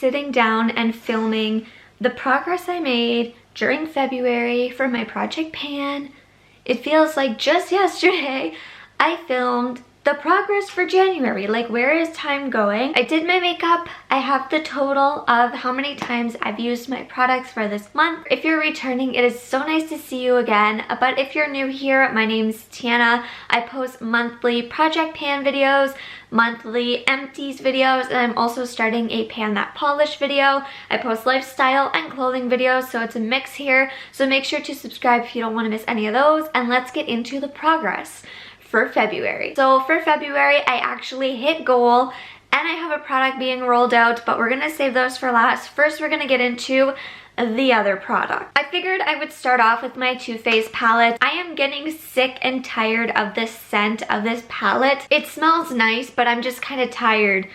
sitting down and filming the progress I made during February for my Project Pan. It feels like just yesterday I filmed the progress for January. Like, where is time going? I did my makeup. I have the total of how many times I've used my products for this month. If you're returning, it is so nice to see you again. But if you're new here, my name's Tiana. I post monthly Project Pan videos, monthly empties videos, and I'm also starting a Pan That Polish video. I post lifestyle and clothing videos, so it's a mix here. So make sure to subscribe if you don't want to miss any of those. And let's get into the progress for February. So for February, I actually hit goal and I have a product being rolled out, but we're gonna save those for last. First, we're gonna get into the other product. I figured I would start off with my Too Faced palette. I am getting sick and tired of the scent of this palette. It smells nice, but I'm just kind of tired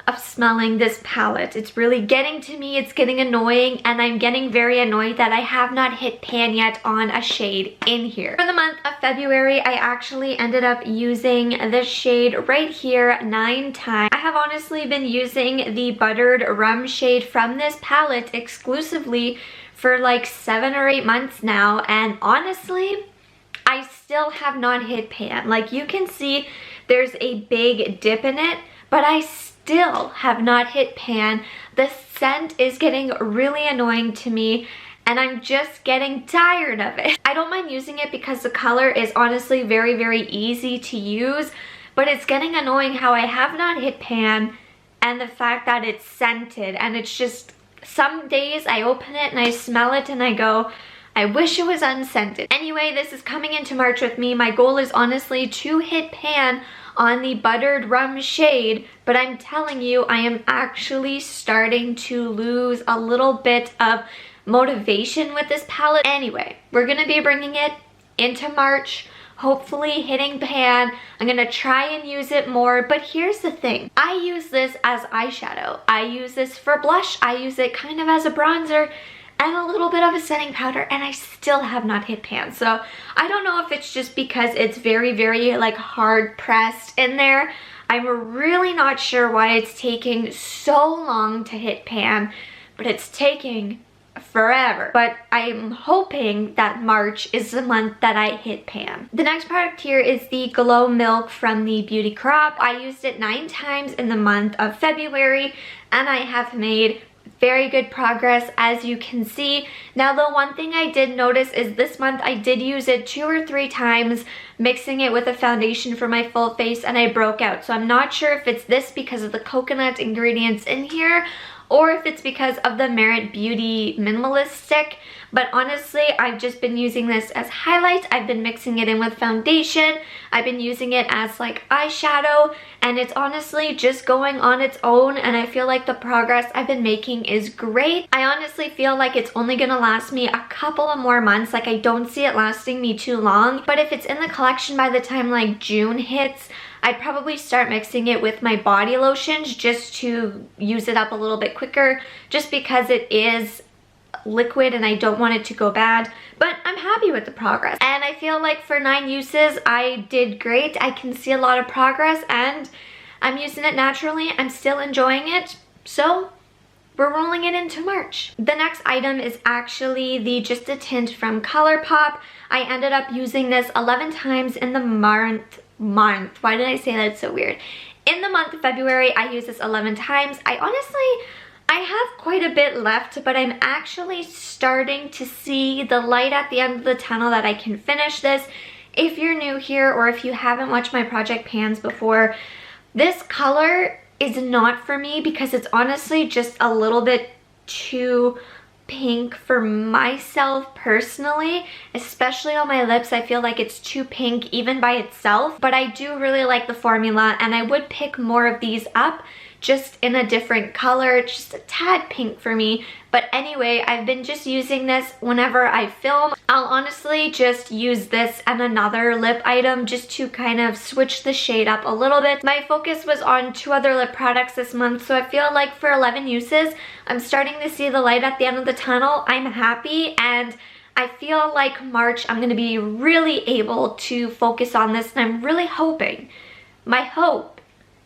of smelling this palette. It's really getting to me, it's getting annoying, and I'm getting very annoyed that I have not hit pan yet on a shade in here. For the month of February, I actually ended up using this shade right here 9 times. I have honestly been using the Buttered Rum shade from this palette exclusively for like 7 or 8 months now, and honestly, I still have not hit pan. Like, you can see there's a big dip in it, but I still have not hit pan. The scent is getting really annoying to me and I'm just getting tired of it. I don't mind using it because the color is honestly very, very easy to use, but it's getting annoying how I have not hit pan and the fact that it's scented, and it's just, some days I open it and I smell it and I go, I wish it was unscented. Anyway, this is coming into March with me. My goal is honestly to hit pan on the Buttered Rum shade, but I'm telling you, I am actually starting to lose a little bit of motivation with this palette. Anyway, we're gonna be bringing it into March, hopefully hitting pan. I'm gonna try and use it more, but here's the thing. I use this as eyeshadow. I use this for blush. I use it kind of as a bronzer and a little bit of a setting powder, and I still have not hit pan. So I don't know if it's just because it's very, very like hard pressed in there. I'm really not sure why it's taking so long to hit pan, but it's taking forever. But I'm hoping that March is the month that I hit pan. The next product here is the Glow Milk from the Beauty Crop. I used it 9 times in the month of February, and I have made very good progress, as you can see. Now, the one thing I did notice is this month I did use it 2 or 3 times, mixing it with a foundation for my full face, and I broke out. So I'm not sure if it's this because of the coconut ingredients in here, or if it's because of the Merit Beauty Minimalist Stick. But honestly, I've just been using this as highlight. I've been mixing it in with foundation. I've been using it as like eyeshadow, and it's honestly just going on its own, and I feel like the progress I've been making is great. I honestly feel like it's only gonna last me a couple of more months. Like, I don't see it lasting me too long, but if it's in the collection by the time like June hits, I'd probably start mixing it with my body lotions just to use it up a little bit quicker, just because it is liquid and I don't want it to go bad. But I'm happy with the progress, and I feel like for 9 uses I did great. I can see a lot of progress, and I'm using it naturally. I'm still enjoying it, so we're rolling it into March. The next item is actually the Just a Tint from ColourPop. I ended up using this 11 times in the month. Why did I say that so weird? In the month of February, I used this 11 times. I have quite a bit left, but I'm actually starting to see the light at the end of the tunnel that I can finish this. If you're new here, or if you haven't watched my Project Pans before, this color is not for me because it's honestly just a little bit too pink for myself personally, especially on my lips. I feel like it's too pink even by itself, but I do really like the formula, and I would pick more of these up just in a different color. It's just a tad pink for me. But anyway, I've been just using this whenever I film. I'll honestly just use this and another lip item just to kind of switch the shade up a little bit. My focus was on 2 other lip products this month, so I feel like for 11 uses, I'm starting to see the light at the end of the tunnel. I'm happy, and I feel like March I'm going to be really able to focus on this, and I'm really hoping, my hope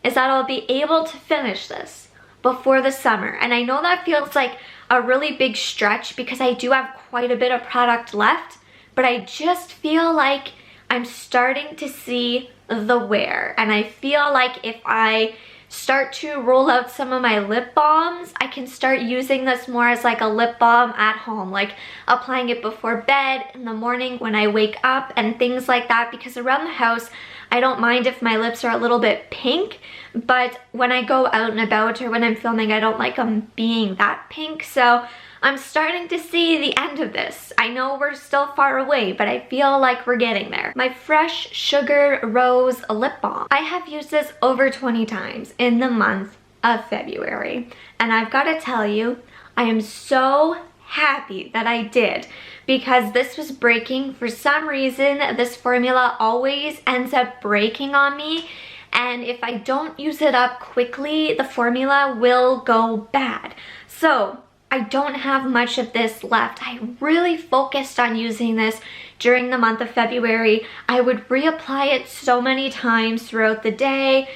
is that I'll be able to finish this before the summer. And I know that feels like a really big stretch because I do have quite a bit of product left, but I just feel like I'm starting to see the wear. And I feel like if I start to roll out some of my lip balms, I can start using this more as like a lip balm at home, like applying it before bed, in the morning when I wake up, and things like that, because around the house I don't mind if my lips are a little bit pink, but when I go out and about or when I'm filming, I don't like them being that pink. So I'm starting to see the end of this. I know we're still far away, but I feel like we're getting there. My Fresh Sugar Rose Lip Balm. I have used this over 20 times in the month of February. And I've got to tell you, I am so happy that I did, because this was breaking. For some reason, this formula always ends up breaking on me. And if I don't use it up quickly, the formula will go bad. So I don't have much of this left. I really focused on using this during the month of February. I would reapply it so many times throughout the day.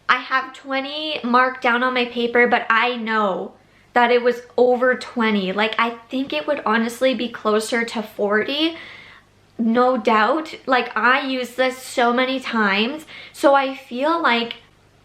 I have 20 marked down on my paper, but I know that it was over 20. Like, I think it would honestly be closer to 40. No doubt. Like, I use this so many times, so I feel like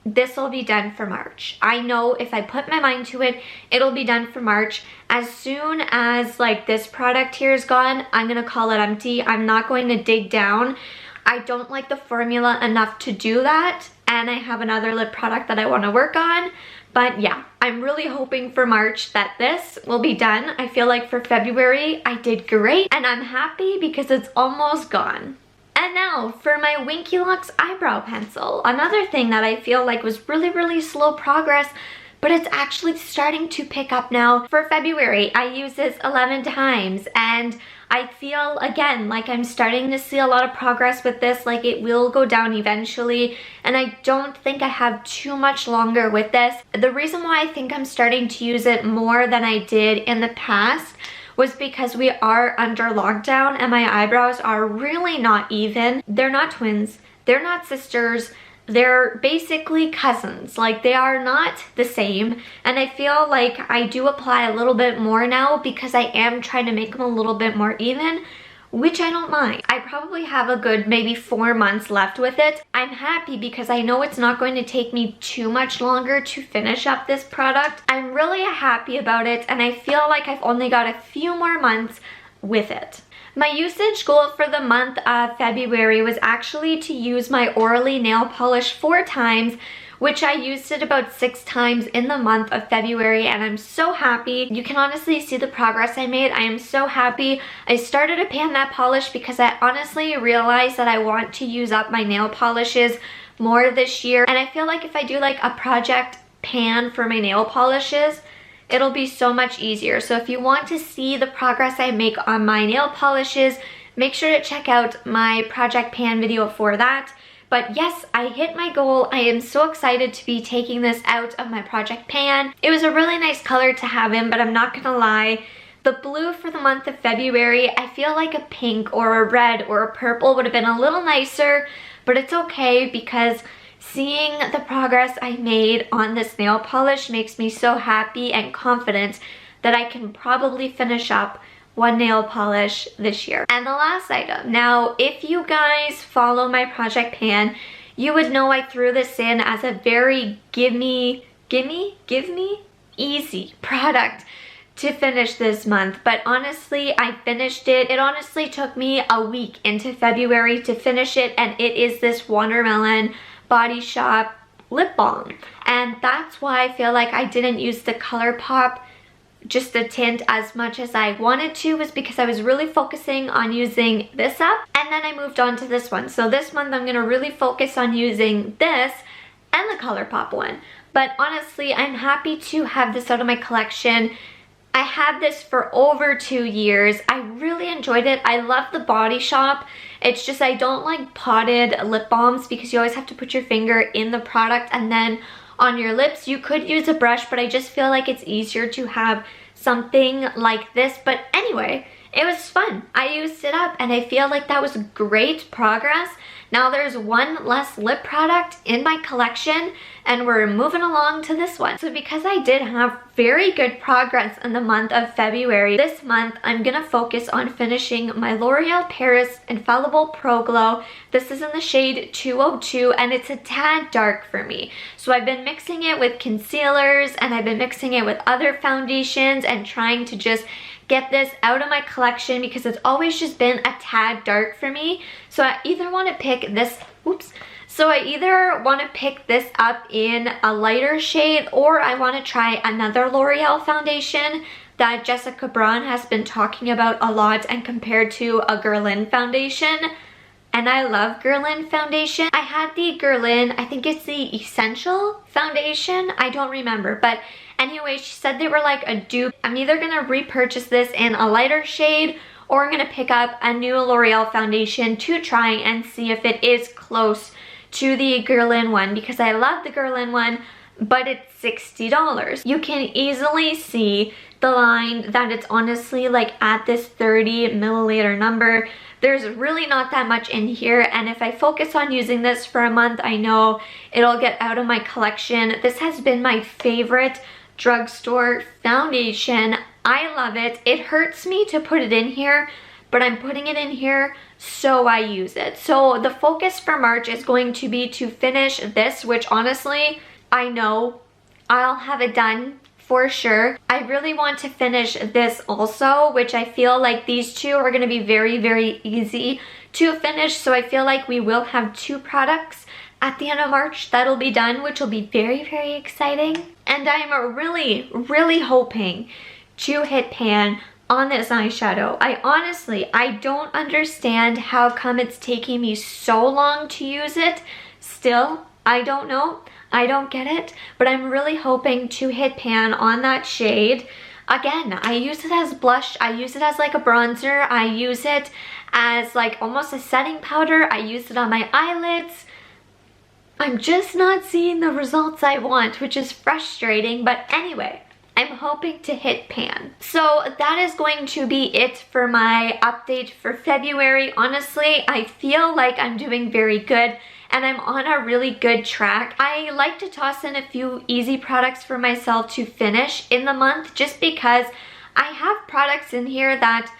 this will be done for March. I know if I put my mind to it, it'll be done for March. As soon as like this product here is gone, I'm gonna call it empty. I'm not going to dig down. I don't like the formula enough to do that, and I have another lip product that I want to work on. But yeah, I'm really hoping for March that this will be done. I feel like for February I did great, and I'm happy because it's almost gone. And now for my Winky eyebrow pencil. Another thing that I feel like was really slow progress, but it's actually starting to pick up now. For February, I used this 11 times, and I feel again like I'm starting to see a lot of progress with this. Like, it will go down eventually, and I don't think I have too much longer with this. The reason why I think I'm starting to use it more than I did in the past was because we are under lockdown and my eyebrows are really not even. They're not twins, they're not sisters, they're basically cousins. Like, they are not the same, and I feel like I do apply a little bit more now because I am trying to make them a little bit more even, which I don't mind. I probably have a good maybe 4 months left with it. I'm happy because I know it's not going to take me too much longer to finish up this product. I'm really happy about it, and I feel like I've only got a few more months with it. My usage goal for the month of February was actually to use my Orally nail polish 4 times, which I used it about 6 times in the month of February, and I'm so happy. You can honestly see the progress I made. I am so happy. I started to pan that polish because I honestly realized that I want to use up my nail polishes more this year, and I feel like if I do like a project pan for my nail polishes, it'll be so much easier. So if you want to see the progress I make on my nail polishes, make sure to check out my project pan video for that. But yes, I hit my goal. I am so excited to be taking this out of my project pan. It was a really nice color to have in, but I'm not gonna lie, the blue for the month of February, I feel like a pink or a red or a purple would have been a little nicer, but it's okay because seeing the progress I made on this nail polish makes me so happy and confident that I can probably finish up 1 nail polish this year. And the last item. Now, if you guys follow my project pan, you would know I threw this in as a very give me easy product to finish this month. But honestly, I finished it. It honestly took me a week into February to finish it, and it is this Watermelon Body Shop lip balm. And that's why I feel like I didn't use the ColourPop just a tint as much as I wanted to, was because I was really focusing on using this up, and then I moved on to this one. So this month I'm gonna really focus on using this and the ColourPop one. But honestly, I'm happy to have this out of my collection. I had this for over 2 years. I really enjoyed it. I love the Body Shop. It's just I don't like potted lip balms because you always have to put your finger in the product and then on your lips. You could use a brush, but I just feel like it's easier to have something like this. But anyway, it was fun. I used it up and I feel like that was great progress. Now there's one less lip product in my collection and we're moving along to this one. So because I did have very good progress in the month of February, this month I'm gonna focus on finishing my L'Oreal Paris Infallible Pro Glow. This is in the shade 202 and it's a tad dark for me. So I've been mixing it with concealers and I've been mixing it with other foundations and trying to just get this out of my collection because it's always just been a tad dark for me. So I either want to pick this, up in a lighter shade, or I want to try another L'Oreal foundation that Jessica Braun has been talking about a lot and compared to a Guerlain foundation. And I love Guerlain foundation. I had the Guerlain, I think it's the Essential foundation, I don't remember, but anyway, she said they were like a dupe. I'm either gonna repurchase this in a lighter shade or I'm gonna pick up a new L'Oreal foundation to try and see if it is close to the Guerlain one, because I love the Guerlain one, but it's $60. You can easily see the line that it's honestly like at this 30 milliliter number. There's really not that much in here, and if I focus on using this for a month, I know it'll get out of my collection. This has been my favorite drugstore foundation. I love it. It hurts me to put it in here, but I'm putting it in here so I use it. So the focus for March is going to be to finish this, which honestly, I know I'll have it done for sure. I really want to finish this also, which I feel like these two are going to be very, very easy to finish. So I feel like we will have 2 products at the end of March that'll be done, which will be very, very exciting. And I'm really, really hoping to hit pan on this eyeshadow. I don't understand how come it's taking me so long to use it. Still, I don't know. I don't get it, but I'm really hoping to hit pan on that shade. Again, I use it as blush, I use it as like a bronzer, I use it as like almost a setting powder, I use it on my eyelids. I'm just not seeing the results I want, which is frustrating, but anyway, I'm hoping to hit pan. So that is going to be it for my update for February. Honestly, I feel like I'm doing very good and I'm on a really good track. I like to toss in a few easy products for myself to finish in the month just because I have products in here that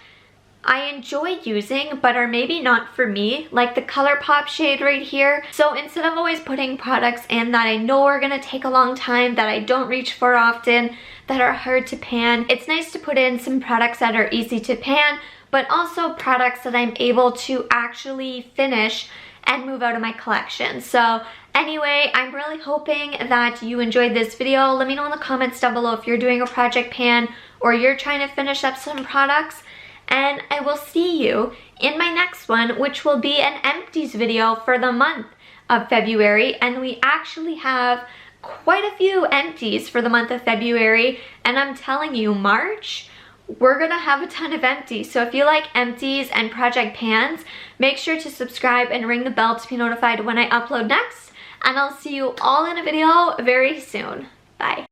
I enjoy using but are maybe not for me, like the ColourPop shade right here. So instead of always putting products in that I know are gonna take a long time, that I don't reach for often, that are hard to pan, it's nice to put in some products that are easy to pan, but also products that I'm able to actually finish and move out of my collection. So anyway, I'm really hoping that you enjoyed this video. Let me know in the comments down below if you're doing a project pan or you're trying to finish up some products. And I will see you in my next one, which will be an empties video for the month of February. And we actually have quite a few empties for the month of February. And I'm telling you, March, we're gonna have a ton of empties. So if you like empties and project pans, make sure to subscribe and ring the bell to be notified when I upload next. And I'll see you all in a video very soon. Bye.